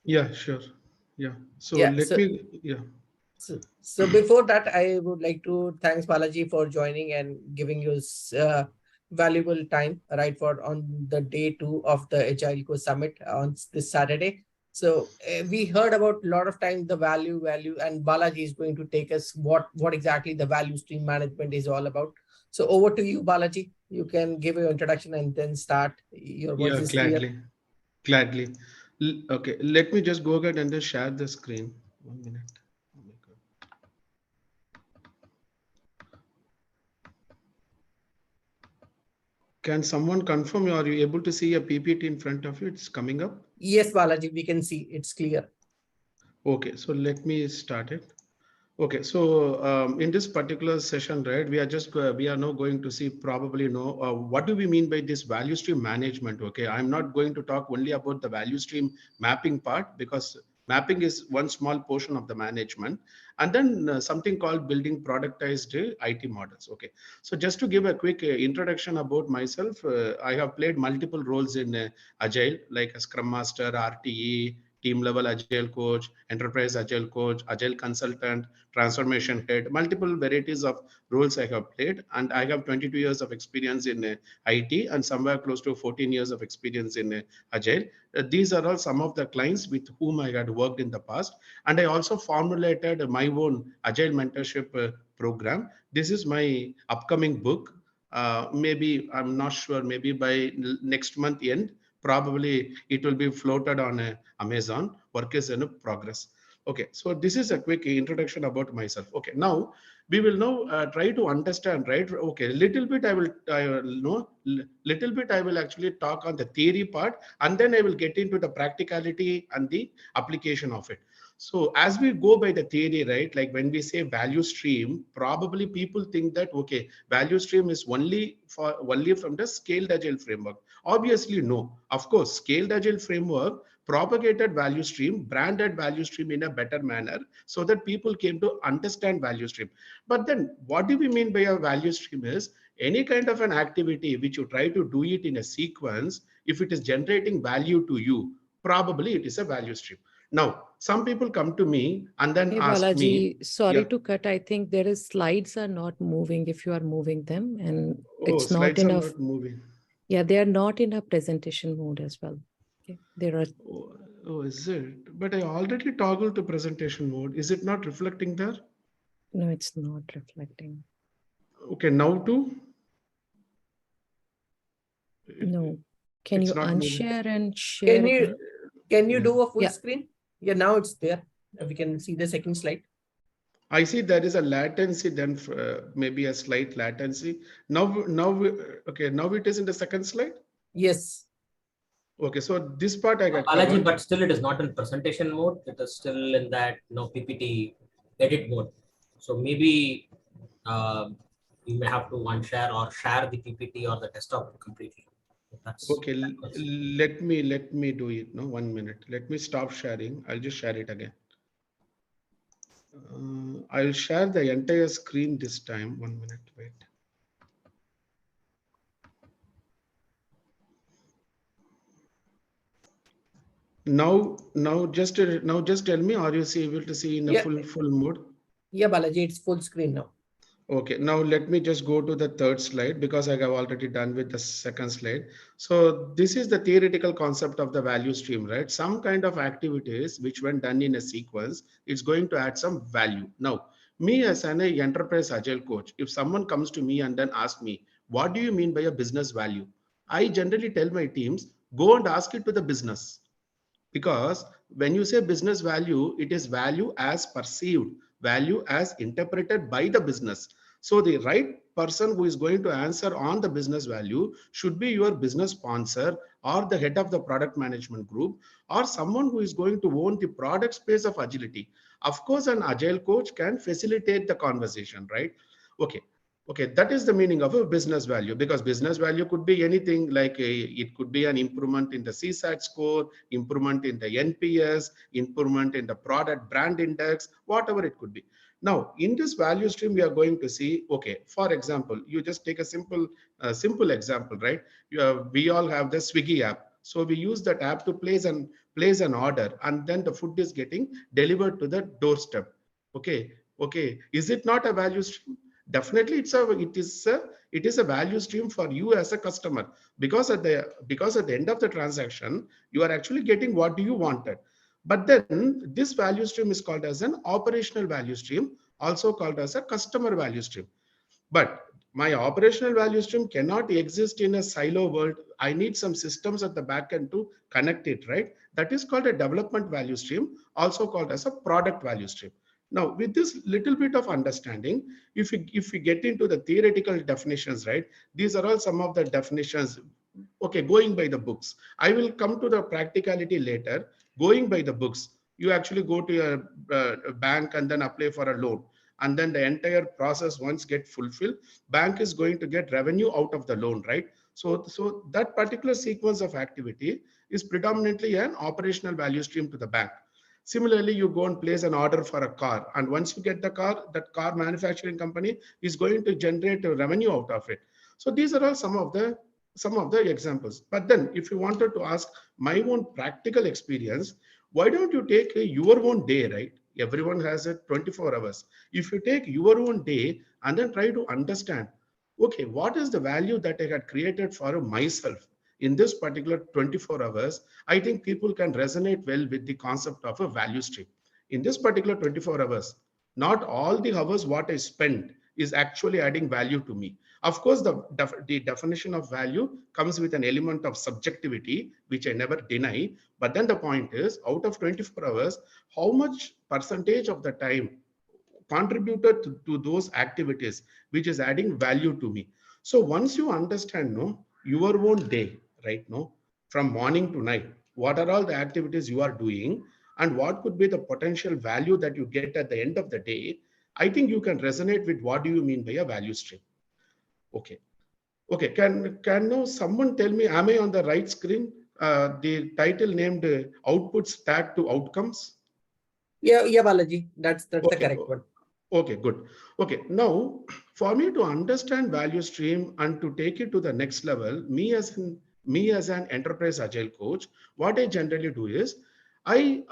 Yeah, sure. Yeah. So Yeah. let me, yeah. So before that, I would like to thanks Balaji for joining and giving us valuable time, right, for on the day 2 of the Agile Coach Summit on this Saturday. So we heard about a lot of time the value, and Balaji is going to take us what exactly the value stream management is all about. So over to you, Balaji. You can give your introduction and then start. Your voice Yeah, is clear. gladly. Gladly. Okay, let me just go ahead and just share the screen. 1 minute. Oh my God. Can someone confirm? Are you able to see a PPT in front of you? It's coming up. Yes, Balaji, we can see it's clear. Okay, so let me start it. Okay, so in this particular session, right, we are now going to see probably know what do we mean by this value stream management. Okay, I'm not going to talk only about the value stream mapping part because mapping is one small portion of the management, and then something called building productized IT models. Okay, so just to give a quick introduction about myself, I have played multiple roles in Agile, like a Scrum Master, RTE, team level Agile coach, enterprise Agile coach, Agile consultant, transformation head, multiple varieties of roles I have played. And I have 22 years of experience in IT and somewhere close to 14 years of experience in Agile. These are all some of the clients with whom I had worked in the past. And I also formulated my own Agile mentorship program. This is my upcoming book. Maybe, I'm not sure, maybe by next month end, probably it will be floated on Amazon. Work is in progress. Okay, so this is a quick introduction about myself. Okay, now we will now try to understand, right? Okay, little bit I will actually talk on the theory part, and then I will get into the practicality and the application of it. So as we go by the theory, right, like when we say value stream, probably people think that okay, value stream is only from the scaled agile framework. Obviously, no. Of course, scaled agile framework propagated value stream, branded value stream in a better manner so that people came to understand value stream. But then what do we mean by a value stream is any kind of an activity which you try to do it in a sequence, if it is generating value to you, probably it is a value stream. Now, some people come to me and then Hey ask me, Balaji, sorry yeah, to cut. I think there is slides are not moving if you are moving them, and oh, it's not slides are enough. not moving. Yeah, they are not in a presentation mode as well. Okay, there are Oh, oh, is it? But I already toggled to presentation mode. Is it not reflecting there? no, it's not reflecting. Okay, now too. No, can It's you not moving. unshare and share Can you again? can you Yeah. do a full Yeah, screen? Yeah, now it's there. We can see the second slide. I see there is a latency, then maybe a slight latency. Okay, now it is in the second slide. Yes. Okay, so this part I got Balaji, covered. but still it is not in presentation mode. It is still in that PPT edit mode. So maybe you may have to unshare or share the PPT or the desktop completely. That's Okay, that works. let me do it. No, 1 minute. Let me stop sharing. I'll just share it again. I'll share the entire screen this time. 1 minute. Wait. Now just tell me, are you able to see in a Yeah. full mode? Yeah, Balaji, it's full screen now. Okay, now let me just go to the third slide because I have already done with the second slide. So this is the theoretical concept of the value stream, right? Some kind of activities which when done in a sequence, it's going to add some value. Now, me as an enterprise agile coach, if someone comes to me and then asks me, what do you mean by a business value? I generally tell my teams, go and ask it to the business, because when you say business value, it is value as perceived, value as interpreted by the business. So the right person who is going to answer on the business value should be your business sponsor or the head of the product management group or someone who is going to own the product space of agility. Of course, an agile coach can facilitate the conversation, right? Okay, okay, that is the meaning of a business value, because business value could be anything, like it could be an improvement in the CSAT score, improvement in the NPS, improvement in the product brand index, whatever it could be. Now, in this value stream, we are going to see, okay, for example, you just take a simple example, right? We all have the Swiggy app. So we use that app to place an order, and then the food is getting delivered to the doorstep. Okay, is it not a value stream? Definitely it is a value stream for you as a customer, because at the end of the transaction you are actually getting what you wanted. But then this value stream is called as an operational value stream, also called as a customer value stream. But my operational value stream cannot exist in a silo world. I need some systems at the back end to connect it, right? That is called a development value stream, also called as a product value stream. Now, with this little bit of understanding, if we get into the theoretical definitions, right? These are all some of the definitions. Okay, going by the books. I will come to the practicality later. Going by the books, you actually go to your bank and then apply for a loan, and then the entire process once get fulfilled, bank is going to get revenue out of the loan, right? So that particular sequence of activity is predominantly an operational value stream to the bank. Similarly, you go and place an order for a car, and once you get the car, that car manufacturing company is going to generate a revenue out of it. So these are all some of the examples. But then if you wanted to ask my own practical experience, why don't you take your own day, right? Everyone has a 24 hours. If you take your own day and then try to understand, okay, what is the value that I had created for myself in this particular 24 hours, I think people can resonate well with the concept of a value stream. In this particular 24 hours, not all the hours what I spend is actually adding value to me. Of course, the definition of value comes with an element of subjectivity, which I never deny. But then the point is, out of 24 hours, how much percentage of the time contributed to those activities which is adding value to me? So once you understand, no, your own day, right, no, from morning to night, what are all the activities you are doing and what could be the potential value that you get at the end of the day, I think you can resonate with what do you mean by a value stream. Okay, can now someone tell me, am I on the right screen? The title named outputs tagged to outcomes. Yeah, Balaji, that's the Okay, correct one. okay, good. Okay, now for me to understand value stream and to take it to the next level, me as an enterprise agile coach, what I generally do is I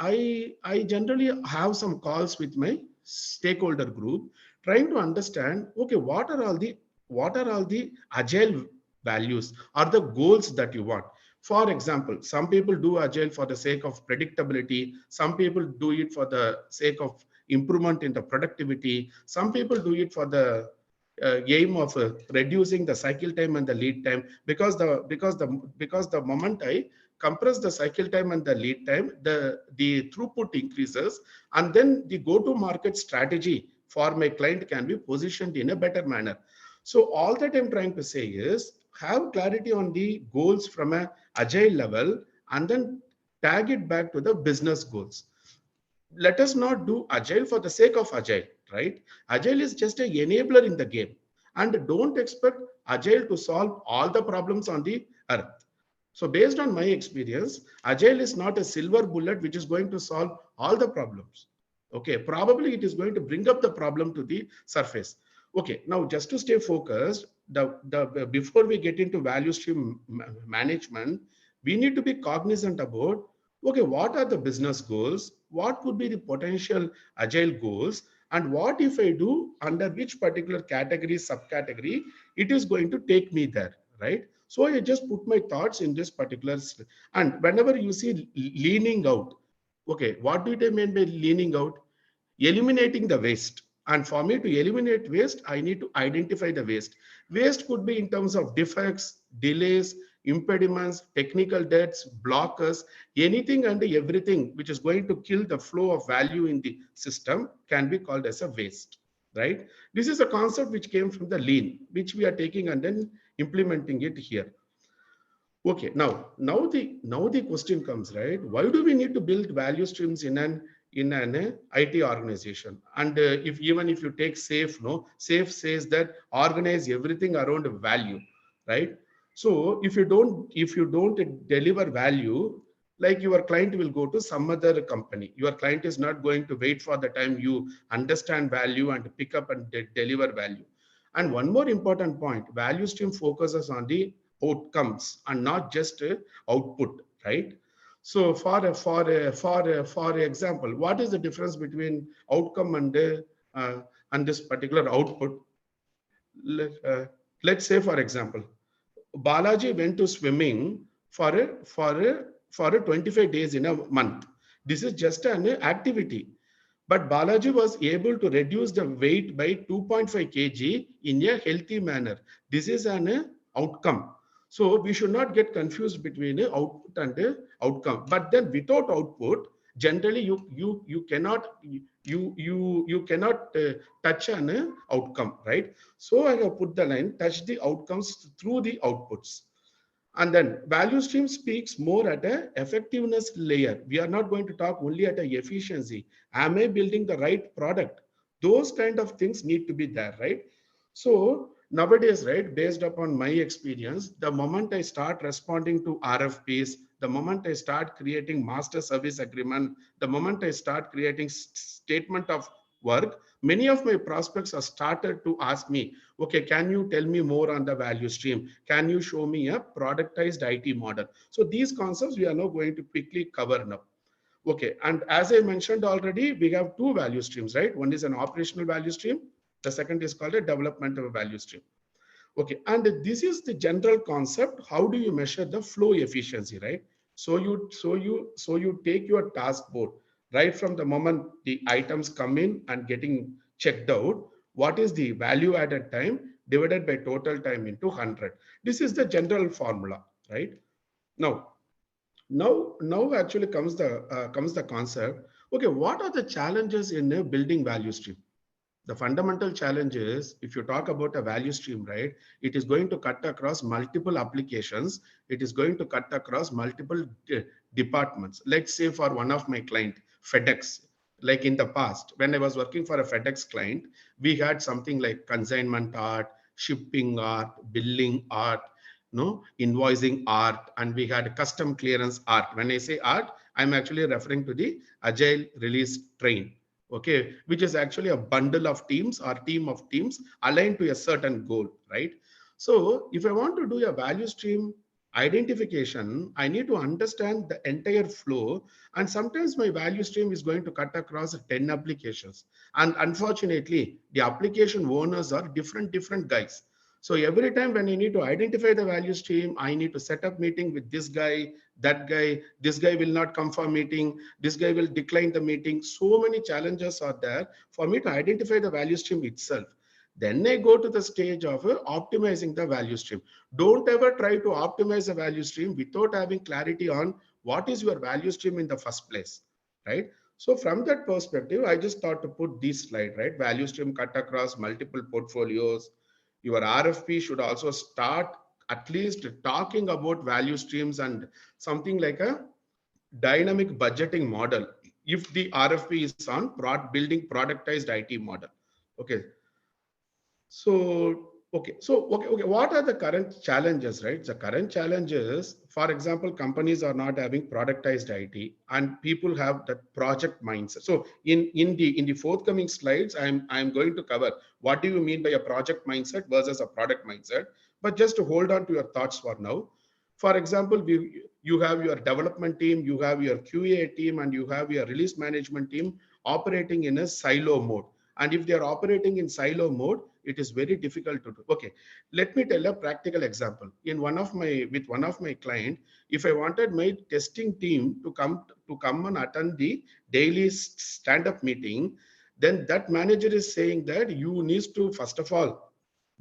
generally have some calls with my stakeholder group, trying to understand, okay, what are all the agile values or the goals that you want. For example, some people do agile for the sake of predictability, some people do it for the sake of improvement in the productivity, some people do it for the aim of reducing the cycle time and the lead time, because the moment I compress the cycle time and the lead time, the throughput increases, and then the go to market strategy for my client can be positioned in a better manner. So all that I'm trying to say is, have clarity on the goals from a agile level and then tag it back to the business goals. Let us not do agile for the sake of agile, right? Agile is just an enabler in the game, and don't expect agile to solve all the problems on the earth. So based on my experience, agile is not a silver bullet which is going to solve all the problems. Okay, probably it is going to bring up the problem to the surface. Okay, now just to stay focused, before we get into value stream management, we need to be cognizant about, okay, what are the business goals? What could be the potential agile goals? And what if I do under which particular category, subcategory, it is going to take me there, right? So I just put my thoughts in this particular, and whenever you see leaning out, okay, what do I mean by leaning out? Eliminating the waste. And for me to eliminate waste, I need to identify the waste. Waste could be in terms of defects, delays, impediments, technical debts, blockers, anything and everything which is going to kill the flow of value in the system can be called as a waste, right? This is a concept which came from the lean, which we are taking and then implementing it here. Okay, now the question comes, right? Why do we need to build value streams in an IT organization? And if even if you take SAFE, no, SAFE says that organize everything around value, right? So if you don't deliver value, like your client will go to some other company. Your client is not going to wait for the time you understand value and pick up and deliver value. And one more important point, value stream focuses on the outcomes and not just output, right? So for example, what is the difference between outcome and this particular output? Let's say, for example, Balaji went to swimming for a 25 days in a month. This is just an activity. But Balaji was able to reduce the weight by 2.5 kg in a healthy manner. This is an outcome. So we should not get confused between output and outcome. But then without output, generally you cannot you cannot touch an outcome, right? So I have put the line, touch the outcomes through the outputs. And then value stream speaks more at a effectiveness layer. We are not going to talk only at a efficiency. Am I building the right product? Those kind of things need to be there, right? So nowadays, right, based upon my experience, the moment I start responding to RFPs, the moment I start creating master service agreement, the moment I start creating statement of work, many of my prospects have started to ask me, okay, can you tell me more on the value stream? Can you show me a productized IT model? So these concepts we are now going to quickly cover now. Okay, and as I mentioned already, we have two value streams, right? One is an operational value stream. The second is called a developmental value stream. Okay, and this is the general concept. How do you measure the flow efficiency, right? So you take your task board right from the moment the items come in and getting checked out. What is the value added time divided by total time into 100? This is the general formula, right? Now actually comes the concept. Okay, what are the challenges in a building value stream? The fundamental challenge is, if you talk about a value stream, right, it is going to cut across multiple applications. It is going to cut across multiple departments. Let's say for one of my client, FedEx, like in the past, when I was working for a FedEx client, we had something like consignment art, shipping art, billing art, no, invoicing art, and we had custom clearance art. When I say art, I'm actually referring to the agile release train, okay, which is actually a bundle of teams or team of teams aligned to a certain goal, right? So if I want to do a value stream identification, I need to understand the entire flow. And sometimes my value stream is going to cut across 10 applications. And unfortunately, the application owners are different guys. So every time when I need to identify the value stream, I need to set up meeting with this guy, that guy. This guy will not come for meeting. This guy will decline the meeting. So many challenges are there for me to identify the value stream itself. Then I go to the stage of optimizing the value stream. Don't ever try to optimize a value stream without having clarity on what is your value stream in the first place, right? So from that perspective, I just thought to put this slide, right? Value stream cut across multiple portfolios. Your RFP should also start at least talking about value streams and something like a dynamic budgeting model if the RFP is on building productized IT model. Okay. So what are the current challenges, right? The current challenges, for example, companies are not having productized IT and people have that project mindset. So in the forthcoming slides, I'm going to cover what do you mean by a project mindset versus a product mindset. But just to hold on to your thoughts for now. For example, you have your development team, you have your QA team, and you have your release management team operating in a silo mode. And if they are operating in silo mode, it is very difficult to do. Okay, let me tell a practical example. With one of my client, if I wanted my testing team to come and attend the daily stand-up meeting, then that manager is saying that you need to first of all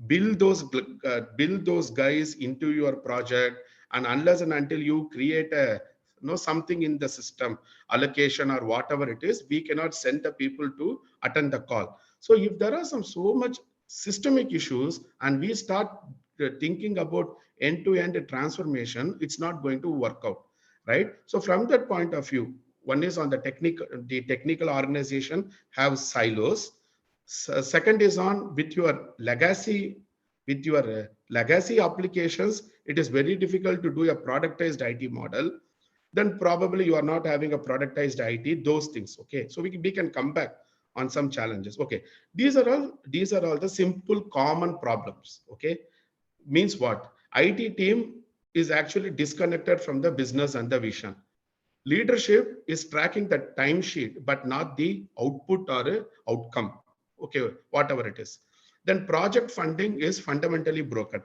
build those guys into your project, and unless and until you create something in the system allocation or whatever it is, we cannot send the people to attend the call. So if there are so much systemic issues and we start thinking about end-to-end transformation, it's not going to work out, right? So from that point of view, one is on the technical organization have silos. Second is on with your legacy applications, it is very difficult to do a productized IT model. Then probably you are not having a productized IT, those things. Okay, so we can come back on some challenges. Okay, these are all the simple common problems. Okay, means what? IT team is actually disconnected from the business and the vision. Leadership is tracking the timesheet, but not the output or outcome. Okay, whatever it is. Then project funding is fundamentally broken.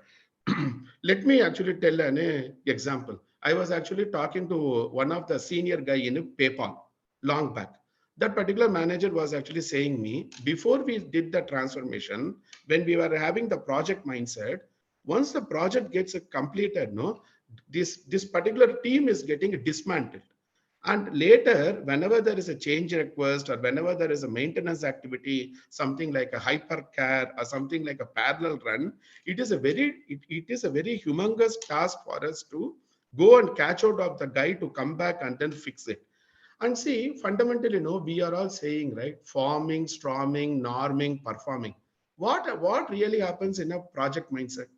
Let me actually tell an example. I was actually talking to one of the senior guy in PayPal long back. That particular manager was actually saying me, before we did the transformation, when we were having the project mindset, once the project gets completed, no, this particular team is getting dismantled. And later, whenever there is a change request or whenever there is a maintenance activity, something like a hypercare or something like a parallel run, it is a very humongous task for us to go and catch out of the guy to come back and then fix it. And see, fundamentally, no, we are all saying, right, forming, storming, norming, performing. What really happens in a project mindset?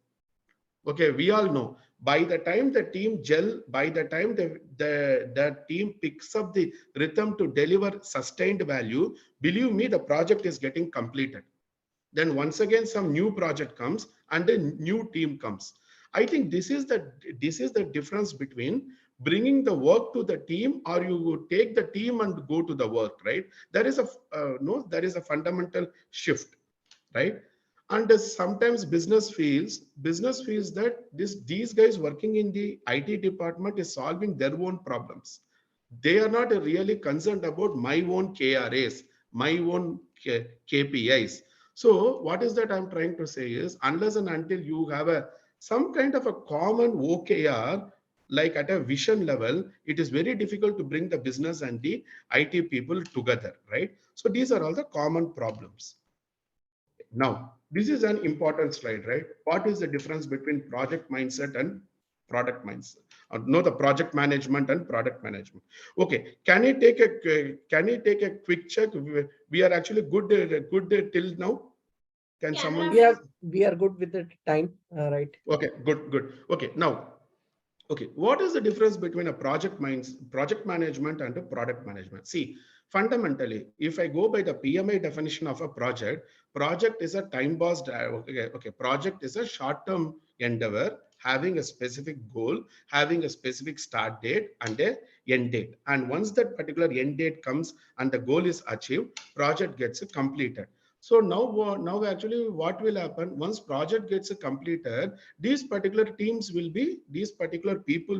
Okay, we all know by the time the team gel, by the time the team picks up the rhythm to deliver sustained value, believe me, the project is getting completed. Then once again, some new project comes and a new team comes. I think this is the difference between bringing the work to the team or you take the team and go to the work, right? There is a no, there is a fundamental shift, right? And sometimes business feels that these guys working in the IT department is solving their own problems. They are not really concerned about my own KRAs, my own KPIs. So what is that I'm trying to say is, unless and until you have a some kind of a common OKR, like at a vision level, it is very difficult to bring the business and the IT people together, right? So these are all the common problems. Now, this is an important slide, right? What is the difference between project mindset and product mindset? No, the project management and product management. Okay, can you take a quick check? We are actually good till now. Can Yeah, someone? We are good with the time, right? Okay, good. Okay, now, okay, what is the difference between a project management and a product management? See, fundamentally, if I go by the PMI definition of a project is a time-bound. Okay, project is a short-term endeavor having a specific goal, having a specific start date and a end date. And once that particular end date comes and the goal is achieved, project gets completed. So now actually what will happen once project gets completed? These particular people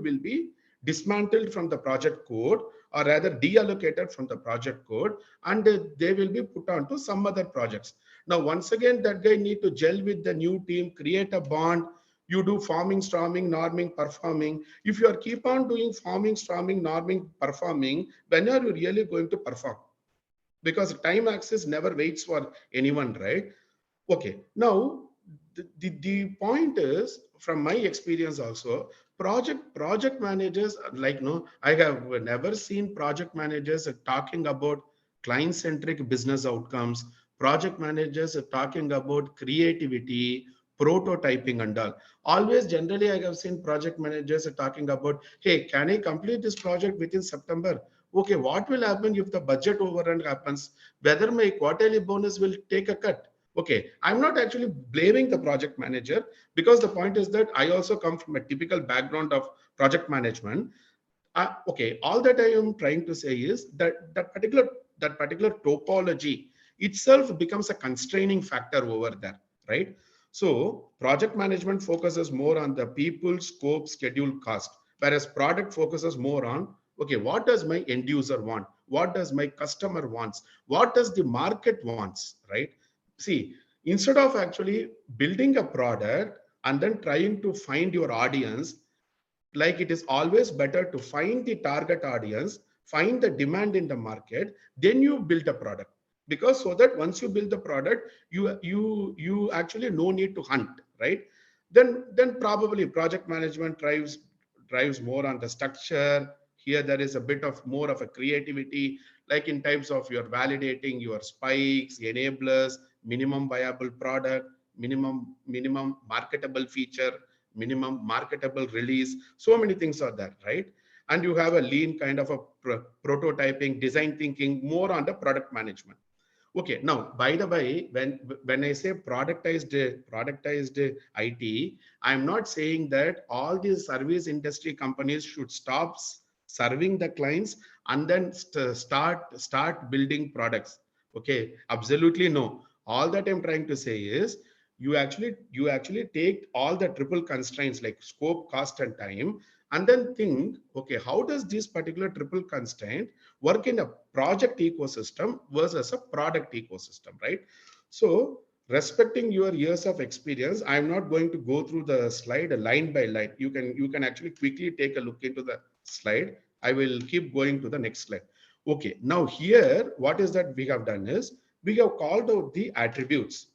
will be dismantled from the project code, or rather deallocated from the project code, and they will be put onto some other projects. Now once again, that guy need to gel with the new team, create a bond. You do forming, storming, norming, performing. If you are keep on doing forming, storming, norming, performing, when are you really going to perform? Because time axis never waits for anyone, right? Okay, now the point is, from my experience also, project managers, like, no, I have never seen project managers talking about client centric business outcomes. Project managers are talking about creativity, prototyping and all. Always generally I have seen project managers are talking about, hey, can I complete this project within September? Okay, what will happen if the budget overrun happens? Whether my quarterly bonus will take a cut? Okay, I'm not actually blaming the project manager, because the point is that I also come from a typical background of project management. Okay, all that I am trying to say is that that particular topology itself becomes a constraining factor over there, right? So project management focuses more on the people, scope, schedule, cost, whereas product focuses more on, okay, what does my end user want? What does my customer wants? What does the market wants, right? See, instead of actually building a product and then trying to find your audience, like, it is always better to find the target audience, find the demand in the market, then you build a product. Because so that once you build the product, you actually no need to hunt, right? Then probably project management drives more on the structure. Here there is a bit of more of a creativity, like in types of your validating your spikes, enablers, minimum viable product, minimum marketable feature, minimum marketable release. So many things are there, right? And you have a lean kind of a prototyping, design thinking, more on the product management. Okay, now by the way, when I say productized IT, I'm not saying that all these service industry companies should stop serving the clients and then start building products. Okay, absolutely no. All that I'm trying to say is you actually take all the triple constraints like scope, cost, and time, and then think, okay, how does this particular triple constraint work in a project ecosystem versus a product ecosystem, right? So respecting your years of experience, I'm not going to go through the slide line by line. You can actually quickly take a look into the slide. I will keep going to the next slide. Okay, now here what is that we have done is we have called out the attributes,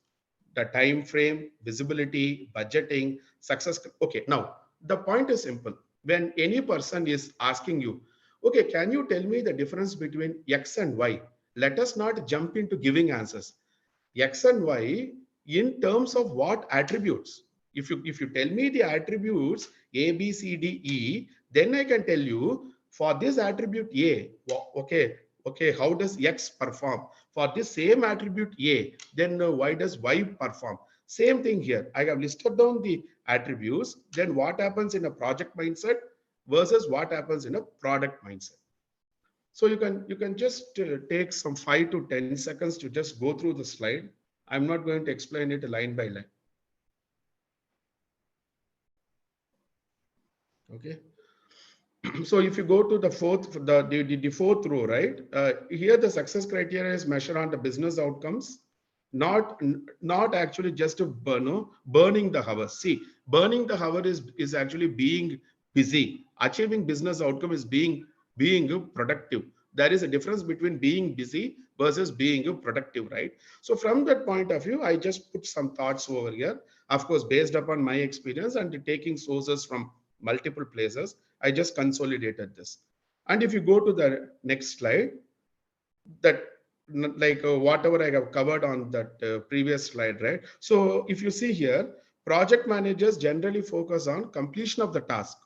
the time frame, visibility, budgeting, success. Okay, now the point is simple. When any person is asking you, okay, can you tell me the difference between X and Y? Let us not jump into giving answers. X and Y in terms of what attributes? If you tell me the attributes A, B, C, D, E, then I can tell you for this attribute A, okay, how does X perform? For this same attribute A, then why does Y perform? Same thing here. I have listed down the attributes. Then what happens in a project mindset versus what happens in a product mindset? So you can just take some 5 to 10 seconds to just go through the slide. I'm not going to explain it line by line. Okay. So if you go to the fourth row, right? Here the success criteria is measured on the business outcomes, not actually just to burning the hours. See, burning the hour is actually being busy. Achieving business outcome is being productive. There is a difference between being busy versus being productive, right? So from that point of view, I just put some thoughts over here, of course based upon my experience and taking sources from multiple places. I just consolidated this. And if you go to the next slide, that like whatever I have covered on that previous slide, right? So if you see here, project managers generally focus on completion of the task,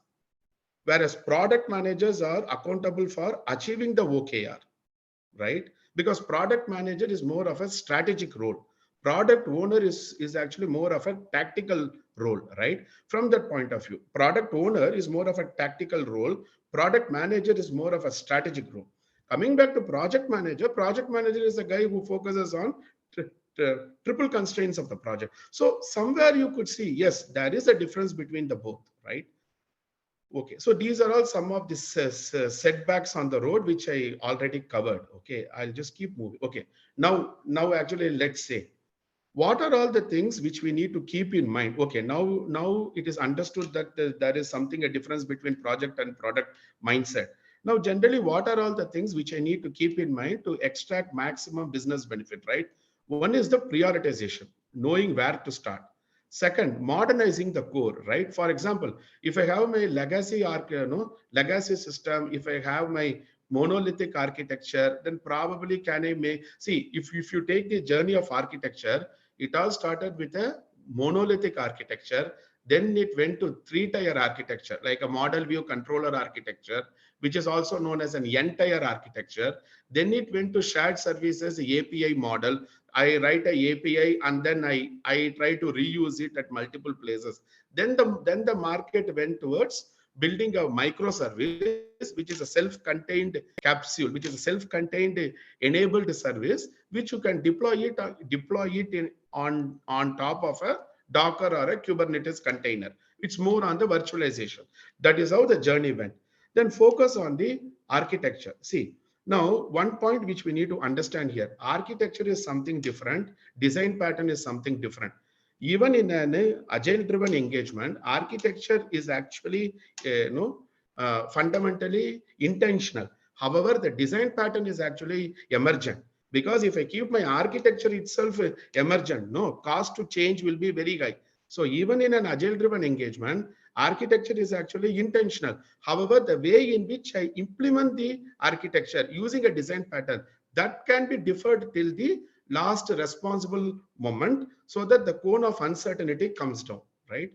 whereas product managers are accountable for achieving the OKR, right? Because product manager is more of a strategic role. Product owner is actually more of a tactical role, right? From that point of view, product owner is more of a tactical role. Product manager is more of a strategic role. Coming back to project manager is a guy who focuses on triple constraints of the project. So somewhere you could see, yes, there is a difference between the both, right? Okay, so these are all some of the setbacks on the road, which I already covered. Okay, I'll just keep moving. Okay, now actually let's say, what are all the things which we need to keep in mind? Okay, now it is understood that there is something, a difference between project and product mindset. Now, generally, what are all the things which I need to keep in mind to extract maximum business benefit, right? One is the prioritization, knowing where to start. Second, modernizing the core, right? For example, if I have my legacy system, if I have my monolithic architecture, then probably can I make, see, if you take the journey of architecture, it all started with a monolithic architecture. Then it went to three-tier architecture, like a model view controller architecture, which is also known as an entire architecture. Then it went to shared services API model. I write a API and then I try to reuse it at multiple places. Then the market went towards building a microservice, which is a self-contained capsule, which is a self-contained enabled service, which you can deploy it on top of a Docker or a Kubernetes container. It's more on the virtualization. That is how the journey went. Then focus on the architecture. See, now one point which we need to understand here, architecture is something different, design pattern is something different. Even in an agile driven engagement, architecture is actually fundamentally intentional. However, the design pattern is actually emergent, because if I keep my architecture itself emergent, no, cost to change will be very high. So even in an agile driven engagement, architecture is actually intentional. However, the way in which I implement the architecture using a design pattern, that can be deferred till the last responsible moment, so that the cone of uncertainty comes down, right?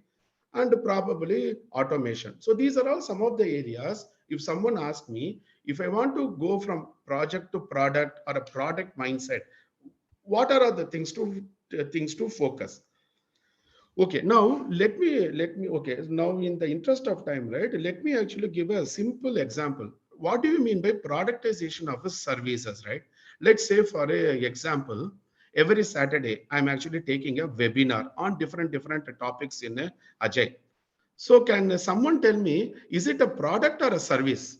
And probably automation. So these are all some of the areas. If someone asks me, if I want to go from project to product or a product mindset, what are the things to focus? Okay, now let me okay, now in the interest of time, right, let me actually give a simple example. What do you mean by productization of the services, right? Let's say for a example, every Saturday I'm actually taking a webinar on different topics in a Agile. So can someone tell me, is it a product or a service?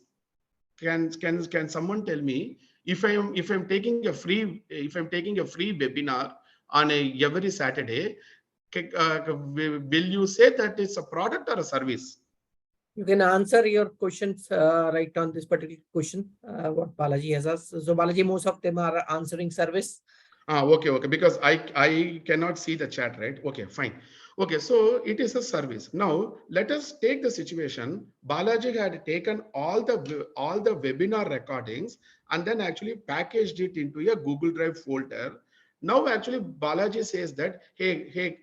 Can someone tell me, if I'm taking a free webinar on every Saturday, will you say that it's a product or a service? You can answer your questions right on this particular question, what Balaji has asked. So Balaji, most of them are answering service. Okay, because I cannot see the chat, right? Okay, fine. Okay, so it is a service. Now let us take the situation. Balaji had taken all the webinar recordings and then actually packaged it into a Google Drive folder. Now actually Balaji says that, hey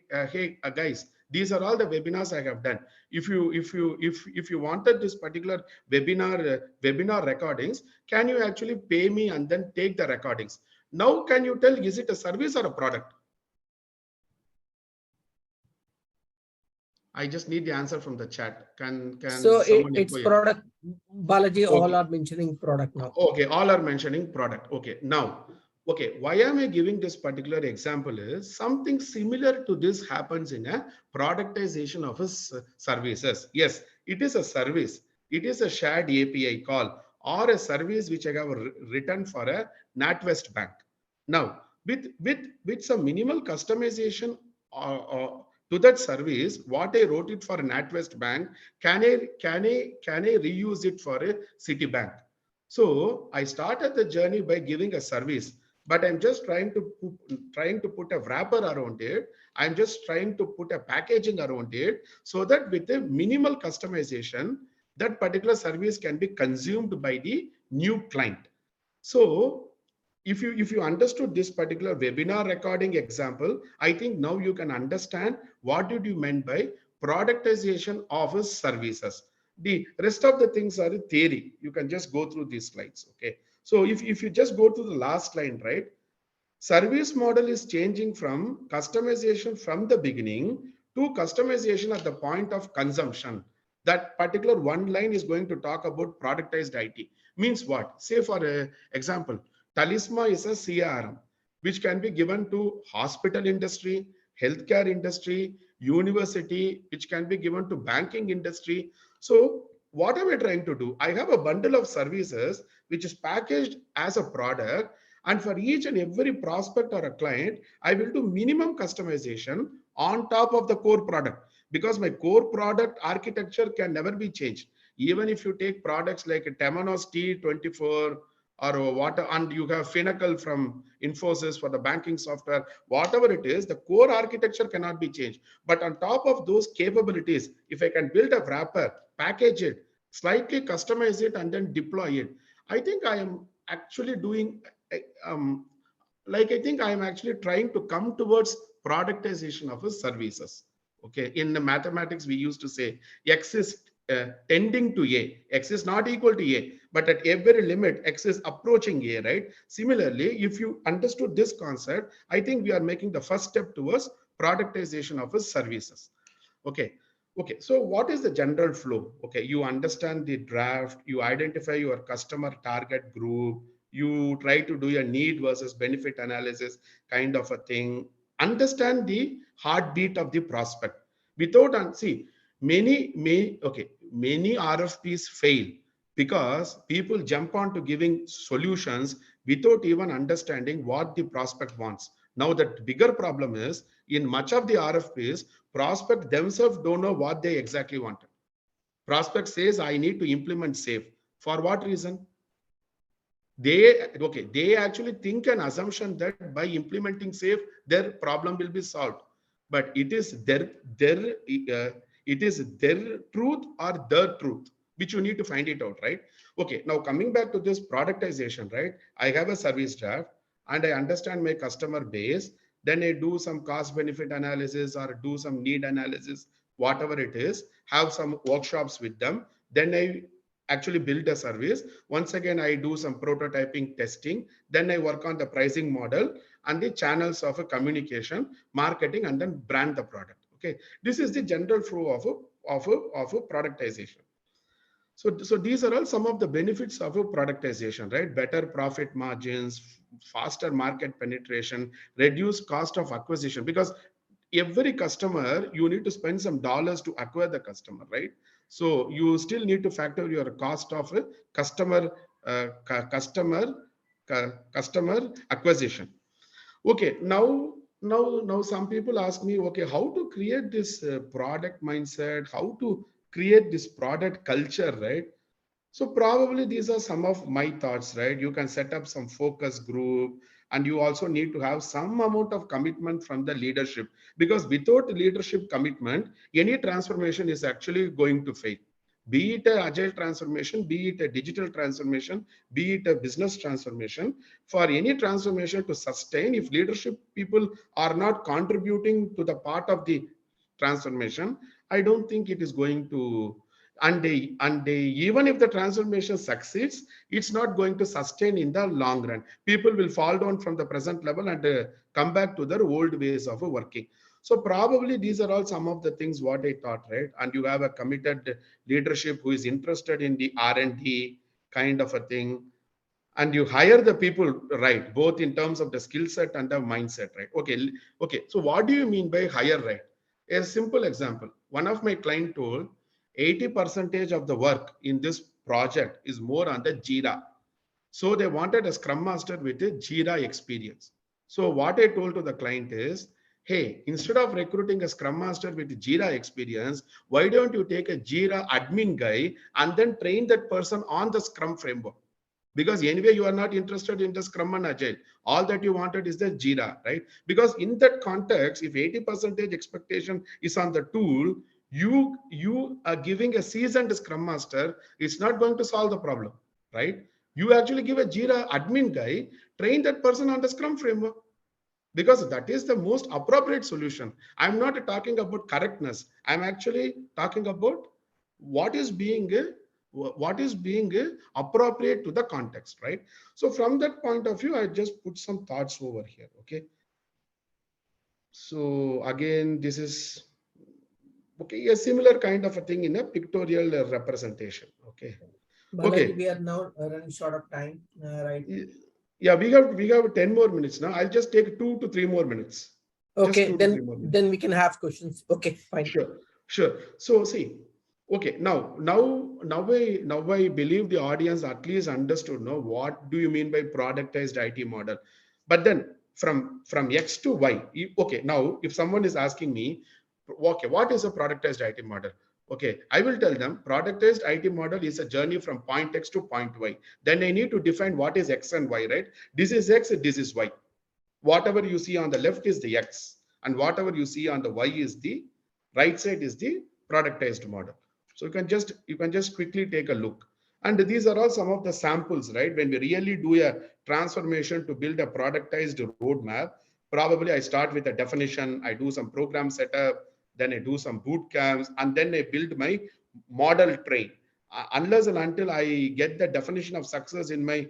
guys, these are all the webinars I have done. If you wanted this particular webinar recordings, can you actually pay me and then take the recordings? Now, can you tell, is it a service or a product? I just need the answer from the chat. Can So someone it's echo it? product. Balaji, all Okay. are mentioning product now. Okay, all are mentioning product. Okay, now, okay, why am I giving this particular example is something similar to this happens in a productization of services. Yes, it is a service. It is a shared API call or a service which I have written for a NatWest bank. Now, with some minimal customization to that service, what I wrote it for a NatWest bank, can I reuse it for a Citibank? So I started the journey by giving a service, but I'm just trying to put a wrapper around it. I'm just trying to put a packaging around it so that with a minimal customization, that particular service can be consumed by the new client. So if you understood this particular webinar recording example, I think now you can understand what did you meant by productization of his services. The rest of the things are theory. You can just go through these slides. Okay. So if you just go to the last line, right? Service model is changing from customization from the beginning to customization at the point of consumption. That particular one line is going to talk about productized IT. Means what? Say for example, Talisma is a CRM, which can be given to hospital industry, healthcare industry, university, which can be given to banking industry. So what am I trying to do? I have a bundle of services which is packaged as a product, and for each and every prospect or a client, I will do minimum customization on top of the core product, because my core product architecture can never be changed. Even if you take products like Temenos T24 or what, and you have Finacle from Infosys for the banking software, whatever it is, the core architecture cannot be changed. But on top of those capabilities, if I can build a wrapper, package it, slightly customize it, and then deploy it, I think I am actually doing um, like I think I am actually trying to come towards productization of his services. Okay, in the mathematics we used to say x is tending to a, x is not equal to a, but at every limit x is approaching a, right? Similarly, if you understood this concept, I think we are making the first step towards productization of his services. Okay. Okay, so what is the general flow? Okay, you understand the draft, you identify your customer target group, you try to do a need versus benefit analysis kind of a thing, understand the heartbeat of the prospect. Without, and see, many RFPs fail because people jump on to giving solutions without even understanding what the prospect wants. Now, the bigger problem is in much of the RFPs, prospect themselves don't know what they exactly wanted. Prospect says, I need to implement safe. For what reason? They actually think an assumption that by implementing safe, their problem will be solved. But it is their truth or the truth, which you need to find it out, right? Okay, now coming back to this productization, right? I have a service draft and I understand my customer base. Then I do some cost benefit analysis or do some need analysis, whatever it is, have some workshops with them. Then I actually build a service. Once again, I do some prototyping testing. Then I work on the pricing model. and the channels of a communication, marketing, and then brand the product. Okay, this is the general flow of a productization. So these are all some of the benefits of a productization, right? Better profit margins, faster market penetration, reduced cost of acquisition, because every customer, you need to spend some dollars to acquire the customer, right? So you still need to factor your cost of a customer, customer acquisition. Okay, now some people ask me, okay, how to create this product mindset, how to create this product culture, right? So probably these are some of my thoughts, right? You can set up some focus group, and you also need to have some amount of commitment from the leadership, because without leadership commitment, any transformation is actually going to fail. Be it a agile transformation, be it a digital transformation, be it a business transformation. For any transformation to sustain, if leadership people are not contributing to the part of the transformation, I don't think it is going to. Even if the transformation succeeds, it's not going to sustain in the long run. People will fall down from the present level and come back to their old ways of working. So probably these are all some of the things what I thought, right? And you have a committed leadership who is interested in the R&D kind of a thing, and you hire the people right, both in terms of the skill set and the mindset, right? Okay, so what do you mean by hire right? A simple example, one of my client told 80% of the work in this project is more on the Jira. So they wanted a scrum master with a Jira experience. So what I told to the client is, hey, instead of recruiting a scrum master with Jira experience, why don't you take a Jira admin guy and then train that person on the scrum framework? Because anyway you are not interested in the scrum and agile, all that you wanted is the Jira, right? Because in that context, if 80% expectation is on the tool, you are giving a seasoned scrum master, it's not going to solve the problem, right? You actually give a Jira admin guy, train that person on the scrum framework, because that is the most appropriate solution. I'm not talking about correctness, I'm actually talking about what is being appropriate to the context, right? So from that point of view, I just put some thoughts over here. Okay, so again, this is okay, a similar kind of a thing in a pictorial representation. Okay. Balaji, Okay. we are now running short of time, right? Yeah, we have 10 more minutes now. I'll just take 2 to 3 more minutes. Just Okay, 2 to 3 more minutes. then we can have questions. Okay, fine. Sure. So see, okay, now I believe the audience at least understood. No, what do you mean by productized IT model? But then from X to Y. Okay, now if someone is asking me, okay, what is a productized IT model? Okay, I will tell them productized IT model is a journey from point X to point Y. Then I need to define what is X and Y, right? This is X, this is Y. Whatever you see on the left is the X, and whatever you see on the Y is the right side is the productized model. So you can just quickly take a look. And these are all some of the samples, right? When we really do a transformation to build a productized roadmap, probably I start with a definition, I do some program setup, then I do some boot camps, and then I build my model train. Unless and until I get the definition of success in my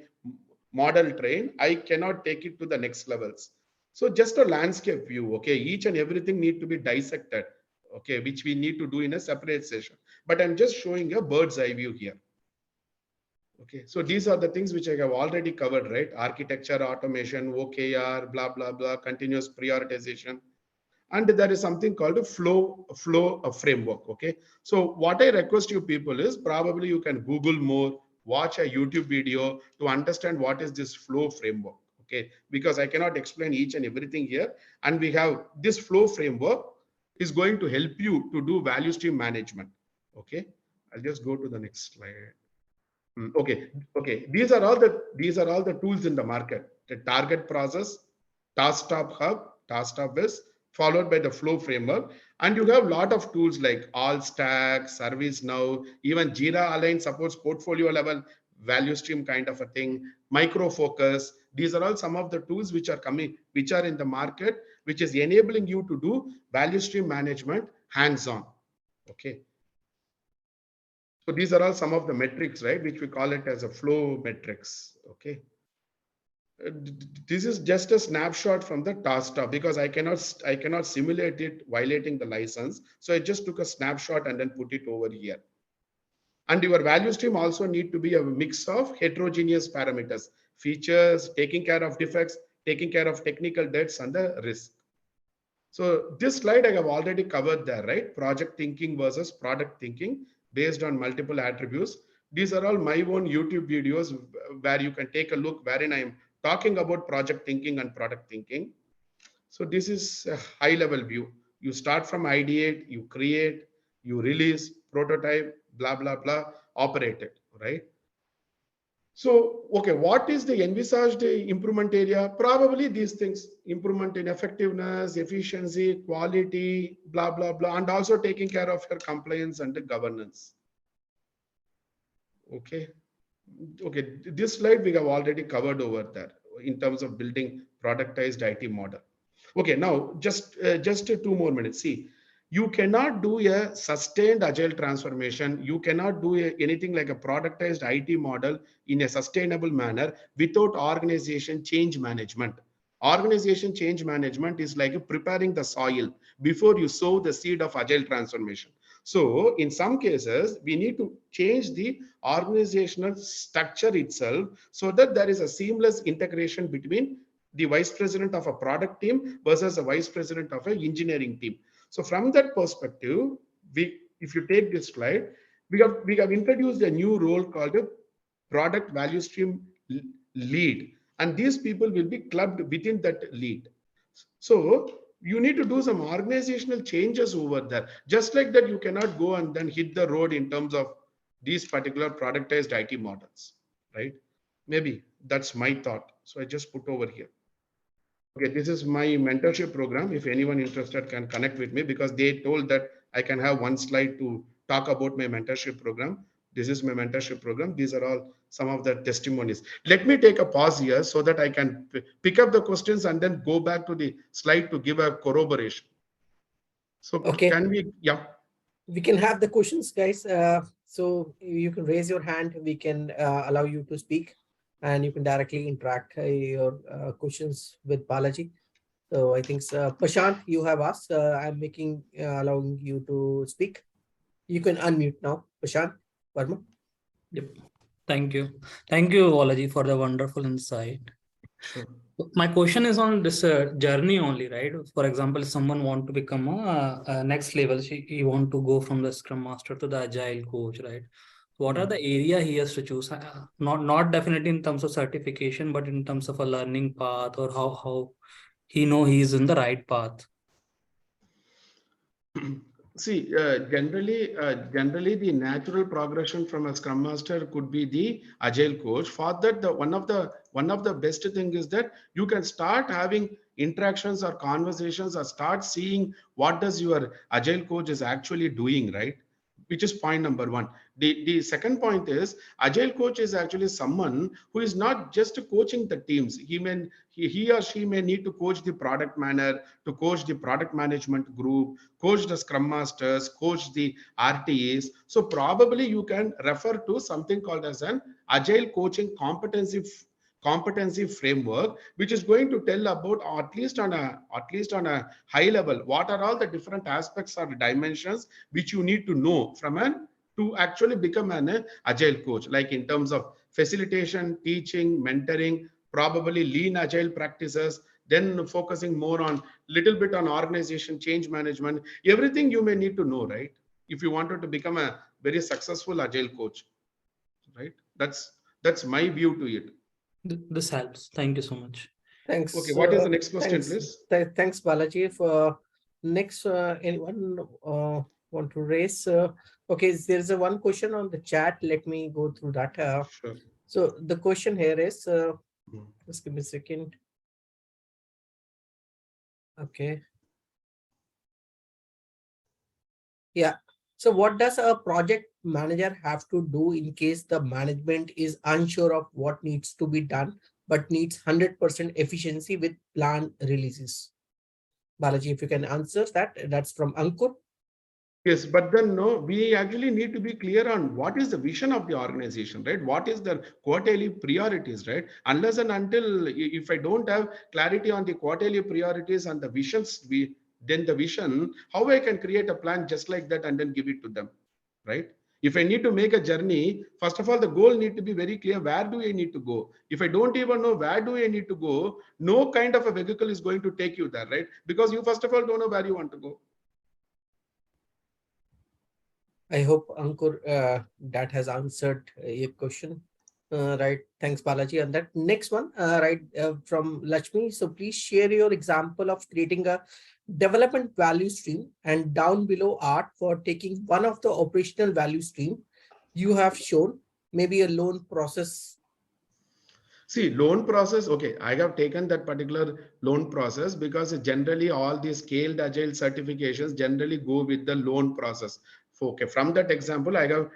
model train, I cannot take it to the next levels. So just a landscape view, okay, each and everything need to be dissected, okay, which we need to do in a separate session, but I'm just showing a bird's eye view here. Okay, so these are the things which I have already covered, right? Architecture, automation, OKR, blah blah blah, continuous prioritization, and there is something called a flow framework. Okay, so what I request you people is, probably you can Google more, watch a YouTube video to understand what is this flow framework. Okay, because I cannot explain each and everything here, and we have this flow framework is going to help you to do value stream management. Okay, I'll just go to the next slide. Okay. These are all the tools in the market. The target process, task top hub, task top is followed by the flow framework, and you have a lot of tools like Allstack, ServiceNow, even Jira Align supports portfolio level value stream kind of a thing. Micro Focus. These are all some of the tools which are coming, which are in the market, which is enabling you to do value stream management hands-on. Okay. So these are all some of the metrics, right, which we call it as a flow metrics. Okay. This is just a snapshot from the task tab because I cannot simulate it violating the license. So I just took a snapshot and then put it over here. And your value stream also need to be a mix of heterogeneous parameters, features, taking care of defects, taking care of technical debts and the risk. So this slide I have already covered there, right? Project thinking versus product thinking based on multiple attributes. These are all my own YouTube videos where you can take a look wherein I am talking about project thinking and product thinking. So this is a high level view. You start from ideate, you create, you release, prototype, blah, blah, blah, operate it, right? So, okay, what is the envisaged improvement area? Probably these things: improvement in effectiveness, efficiency, quality, blah, blah, blah, and also taking care of your compliance and the governance. Okay. Okay, this slide we have already covered over there in terms of building productized IT model. Okay, now just 2 more minutes. See, you cannot do a sustained agile transformation. You cannot do anything like a productized IT model in a sustainable manner without organization change management. Organization change management is like preparing the soil before you sow the seed of agile transformation. So in some cases, we need to change the organizational structure itself so that there is a seamless integration between the vice president of a product team versus a vice president of an engineering team. So from that perspective, if you take this slide, we have introduced a new role called a product value stream lead, and these people will be clubbed within that lead. So you need to do some organizational changes over there. Just like that, you cannot go and then hit the road in terms of these particular productized IT models, right? Maybe that's my thought. So I just put over here. Okay, this is my mentorship program. If anyone interested can connect with me because they told that I can have one slide to talk about my mentorship program. This is my mentorship program. These are all some of the testimonies. Let me take a pause here so that I can pick up the questions and then go back to the slide to give a corroboration. So Okay. can we, yeah. We can have the questions, guys. So you can raise your hand. We can allow you to speak, and you can directly interact your questions with Balaji. So I think, Prashant, you have asked. I'm allowing you to speak. You can unmute now, Prashant Verma. Yep. Thank you. Thank you, Balaji, for the wonderful insight. Sure. My question is on this journey only, right? For example, someone want to become a next level, he want to go from the Scrum Master to the Agile Coach, right? What are the area he has to choose? Not definitely in terms of certification, but in terms of a learning path, or how he know he is in the right path. See, generally, the natural progression from a Scrum Master could be the Agile Coach. For that, one of the best thing is that you can start having interactions or conversations or start seeing what does your Agile Coach is actually doing, right? Which is point number one. The second point is Agile Coach is actually someone who is not just coaching the teams. He or she may need to coach the product manager, to coach the product management group, coach the Scrum Masters, coach the RTAs. So probably you can refer to something called as an Agile coaching competency framework, which is going to tell about, at least on a high level, what are all the different aspects or dimensions which you need to know to actually become an Agile coach, like in terms of facilitation, teaching, mentoring, probably lean agile practices, then focusing more on little bit on organization change management, everything you may need to know, right? If you wanted to become a very successful Agile coach, right? That's my view to it. This helps. Thank you so much. Thanks. Okay, what is the next question, thanks, please? Thanks, Balaji. For next, anyone want to raise? Okay, there's one question on the chat. Let me go through that. Sure. So the question here is, just give me a second. Okay. Yeah. So what does a project manager have to do in case the management is unsure of what needs to be done, but needs 100% efficiency with planned releases? Balaji, if you can answer that, that's from Ankur. Yes, but then no, we actually need to be clear on what is the vision of the organization, right? What is the quarterly priorities, right? Unless and until if I don't have clarity on the quarterly priorities and the visions, then the vision, how I can create a plan just like that and then give it to them, right? If I need to make a journey, first of all, the goal need to be very clear. Where do I need to go? If I don't even know where do I need to go, no kind of a vehicle is going to take you there, right? Because you first of all don't know where you want to go. I hope, Ankur, that has answered your question. Right. Thanks, Balaji. And that next one, from Lakshmi. So please share your example of creating a development value stream and down below art for taking one of the operational value stream you have shown, maybe a loan process. See, loan process, okay, I have taken that particular loan process because generally all these scaled agile certifications generally go with the loan process. Okay, from that example, I have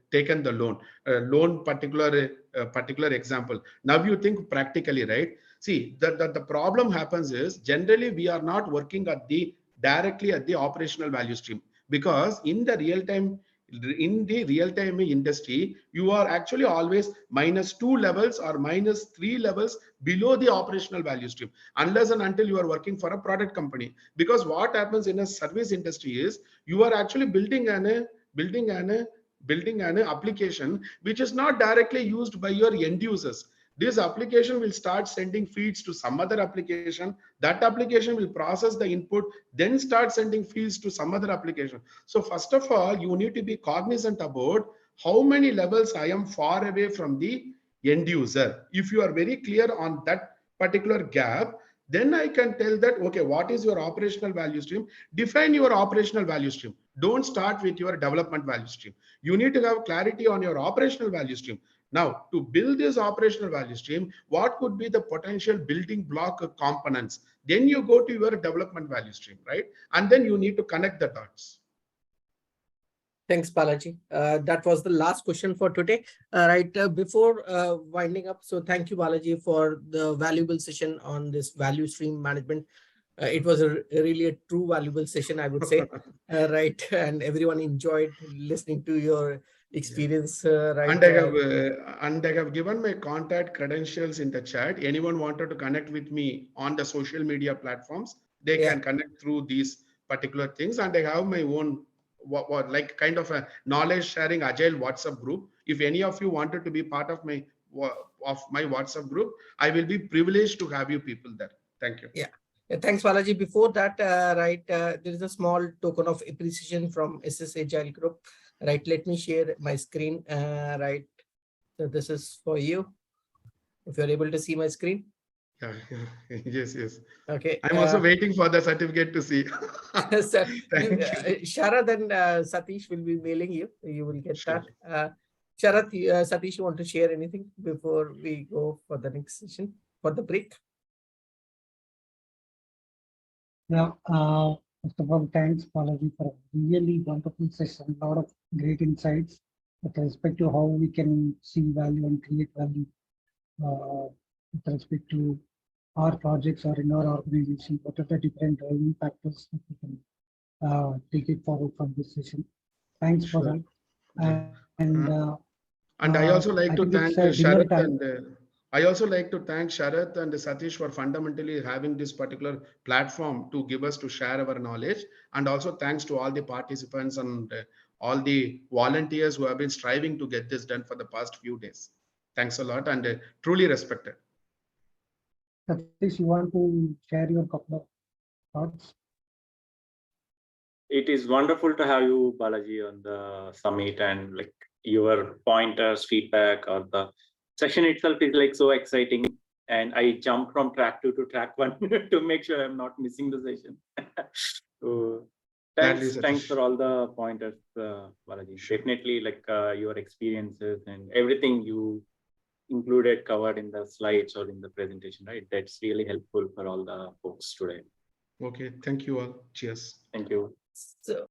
taken the loan particular example. Now you think practically, right? See, the problem happens is generally we are not working directly at the operational value stream, because in the real time industry, you are actually always -2 levels or -3 levels below the operational value stream, unless and until you are working for a product company. Because what happens in a service industry is you are actually building an application which is not directly used by your end users. This application will start sending feeds to some other application. That application will process the input, then start sending feeds to some other application. So first of all, you need to be cognizant about how many levels I am far away from the end user. If you are very clear on that particular gap, then I can tell that, okay, what is your operational value stream? Define your operational value stream. Don't start with your development value stream. You need to have clarity on your operational value stream. Now, to build this operational value stream, what could be the potential building block components? Then you go to your development value stream, right? And then you need to connect the dots. Thanks, Balaji. That was the last question for today. Before winding up, so thank you, Balaji, for the valuable session on this value stream management. It was really a true valuable session, I would say. And everyone enjoyed listening to your experience. And I have given my contact credentials in the chat. Anyone wanted to connect with me on the social media platforms, they can connect through these particular things. And I have my own like kind of a knowledge sharing agile WhatsApp group. If any of you wanted to be part of my WhatsApp group, I will be privileged to have you people there. Thank you. Yeah. Thanks, Balaji. Before that, there is a small token of appreciation from SS Agile Group. Let me share my screen. So this is for you. If you're able to see my screen. Yeah. Yes. Okay. I'm also waiting for the certificate to see. So Thank you. Sharad and Satish will be mailing you. You will get that. Sharad, Satish, you want to share anything before we go for the next session, for the break? Yeah, first of all, thanks, Balaji, for a really wonderful session. A lot of great insights with respect to how we can see value and create value with respect to our projects or in our organization. What are the different driving factors that we can take it forward from this session? Thanks for that. And I also like to thank Sharath and I also like to thank Sharath and Satish for fundamentally having this particular platform to give us to share our knowledge. And also thanks to all the participants and all the volunteers who have been striving to get this done for the past few days. Thanks a lot and truly respected. Satish, you want to share your couple of thoughts? It is wonderful to have you, Balaji, on the summit, and like your pointers, feedback, or the session itself is like so exciting. And I jumped from track 2 to track 1 to make sure I'm not missing the session. So thanks for all the pointers, Balaji. Definitely like your experiences and everything you included, covered in the slides or in the presentation, right? That's really helpful for all the folks today. Okay, thank you all. Cheers. Thank you. So